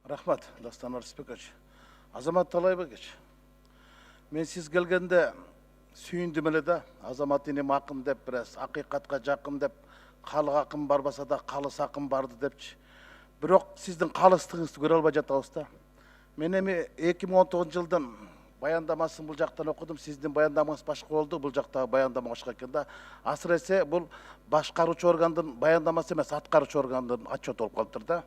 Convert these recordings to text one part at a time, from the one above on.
Рахмат, Дастан Арыспекович. Азамат Талайбекович, мен сіз келгенде сүйіндім эле да, азамат енем ақын деп, біраз ақиқатқа жақын деп, халық ақын барбаса да қалыс ақын барды депчи. Бирок сіздің қалыстығыңызды көре албай жатабыз да. Мен эми 2019 жылдан баяндамасын бұл жақтан окудум, сіздің баяндамаңыз башка болду, бұл жактагы баяндама башка экен да. Асыресе бұл башкаруучу органдын баяндамасы эмес, аткаруучу органдын отчеты болуп калыптыр да.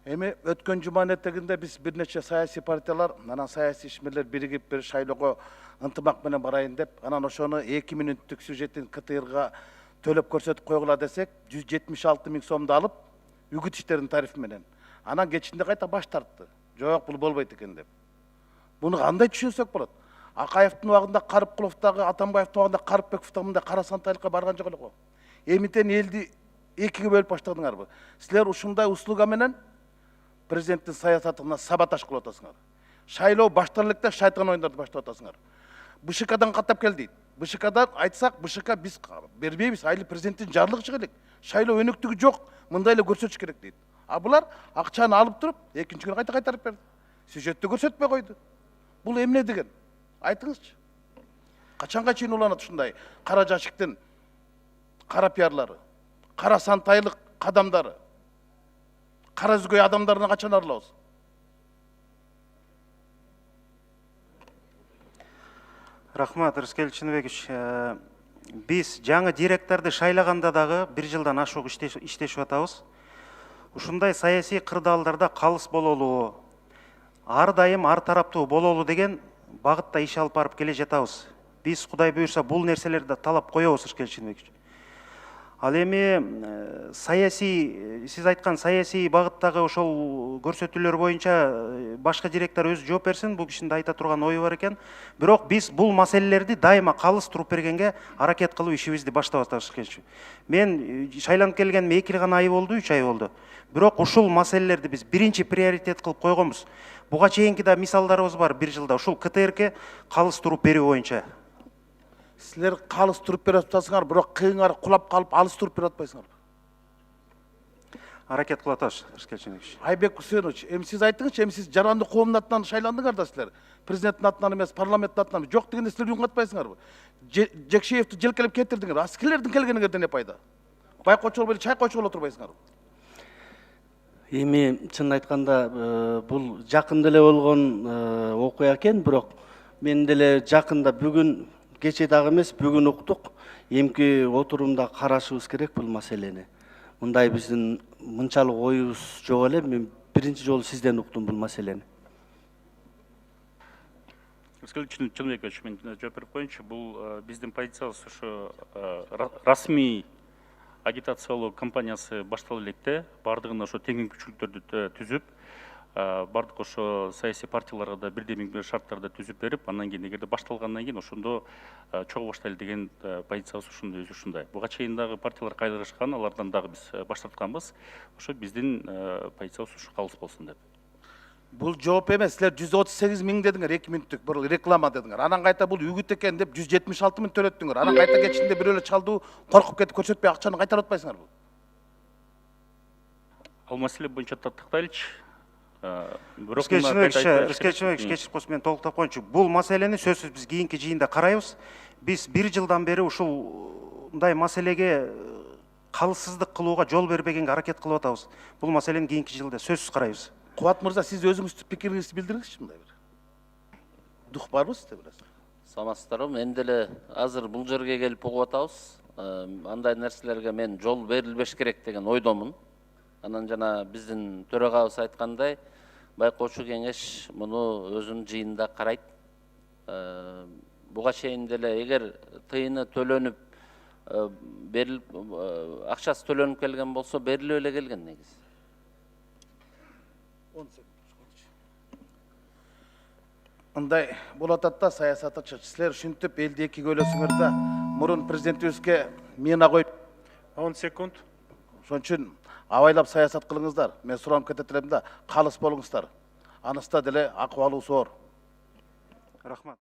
Эми өткөн жуманын этегинде биз бир нече саясий партиялар, анан саясий ишмерлер биригип бир шайлоого ынтымак менен барайын деп, анан ошону 2 мүнөттүк сюжеттин КТРга төлөп көрсөтүп койгула десек, 176 000 сомду алып, үгүт иштеринин тарифи менен. Анан кечинде кайта баш тартты. Жок, бул болбойт экен деп. Буну кандай түшүнсөк болот? Акаевдин убагында Карыпкуловдагы, Атамбаевдин убагында Карыпбековдагы мындай кара сантайлыкка барган жок эле го. Эмитен элди экиге бөлүп баштадыңарбы? Силер ушундай услуга менен президенттин саясатына саботаж кылып атасыңар. Шайлоо баштар электе шайтан оюндарды баштап атасыңар. БШКдан каттап кел дейт. БШКдан айтсак, БШК биз бербейбиз, айыл президенттин жарлыгы чыга элек. Шайлоо өнүктүгү жок, мындай эле көрсөтүш керек дейт. А булар акчаны алып туруп, экинчи күнү кайта кайтарып берди. Сюжетти көрсөтпөй койду. Бул эмне деген? Айтыңызчы. Качанга чейин уланат ушундай кара жашиктин кара пиарлары, кара сантайлык кадамдары, кара зүгөй адамдарына качан арылабыз? Рахмат, Рыскел Чыныбекович. Биз жаңы директорду шайлаганда дагы 1 жылдан ашук иштешип атабыз. Ушундай саясий кырдаалдарда калыс бололу, ар дайым ар тараптуу бололу деген багытта иш алып барып келе жатабыз. Биз Кудай буйрса бул нерселерди талап коебуз, Рыскел Чыныбекович. Ал эми саясий, сиз айткан саясий багыттагы ошол көрсөтүүлөр боюнча башка директор өзү жооп берсин, бул кишинин айта турган ою бар экен. Бирок биз бул маселелерди дайыма калыс туруп бергенге аракет кылып ишибизди баштап атабыз. Мен шайланып келгениме 2 гана ай болду, 3 ай болду. Бирок ушул маселелерди биз биринчи приоритет кылып койгонбуз. Буга чейинки да мисалдарыбыз бар 1 жылда. Ушул КТРге калыс туруп берүү боюнча. Силер калыс туруп берип атасыңар, бирок кыйыңар кулап калып алыс туруп берип атпайсыңар. Аракет кылып атабыз, Рыскел Чыныбекович. Айбек Хусейнович, эми сиз айтыңызчы, эми сиз жаранды коомдун атынан шайландыңар да силер. Президенттин атынан эмес, парламенттин атынан. Жок дегенде силер үн катпайсыңарбы? Жекшеевди желкелеп кетирдиңер. А силердин келгениңерден эмне пайда? Байкоочу болуп эле чайкоочу боло турбайсыңарбы? Эми чын айтканда бул жакын деле болгон окуя экен, бирок мен деле жакында бүгүн кече дагы эмес, бүгүн уктук. Эмки отурумда карашыбыз керек бул маселени. Мындай биздин мынчалык оюбуз жок эле. Мен биринчи жолу сизден уктум бул маселени. Рыскел Чыныбекович, мен жооп берип коеюнчу. Бул биздин позициябыз ошо расмий агитациялоо кампаниясы башталып электе, бардыгына ошо тең мүмкүнчүлүктөрдү түзүп, бардык ошо саясий партияларга да бирдей шарттарды түзүп берип, андан кийин эгерде башталгандан кийин ошондо чогуу баштайлы деген позициябыз ушундай, өзү ушундай. Буга чейин дагы партиялар кайрышкан, алардан дагы биз баш тартканбыз. Ошо биздин позициябыз ушу калыс болсун деп. Бул жооп эмес, силер 138 000 дедиңер, 2 мүнөттүк бир реклама дедиңер. Анан кайта бул үгүт экен деп 176 000 төлөттүңөр. Анан кайта кечинде бирөө эле чалдуу коркуп кетип көрсөтпөй акчаны кайтарып атпайсыңарбы? Ал маселе боюнча тактайлычы. Рыскел Чыныбекович, кечирип койсун, мен толуктап коеюнчу. Бул маселени сөзсүз биз кийинки жыйында карайбыз. Биз 1 жылдан бери ушундай маселеге калыссыздык кылууга жол бербегенге аракет кылып атабыз. Бул маселени кийинки жылда сөзсүз карайбыз. Кубат мырза, сиз өзүңүздүн пикириңизди билдириңизчи мындай бир. Дух барбы сизде бир? Саламатсыздарбы? Мен деле азыр бул жерге келип угуп атабыз. Андай нерселерге мен жол берилбеш керек деген ойдомун. Анан жана биздин төрагабыз айткандай, байкоочу кеңеш муну өзүнүн жыйынында карайт. Буга чейин деле эгер тыйыны төлөнүп берилип, акчасы төлөнүп келген болсо, берилип эле келген негизи. Мындай болот атта саясатчы. Силер ушинтип элди экиге бөлөсүңөр да, мурун президентибизге мина коюп 10 секунд. Ошон үчүн абайлап саясат кылыңыздар. Мен суранып кетет элем да, калыс болуңуздар. Аныста деле акыбалуу зор. Рахмат.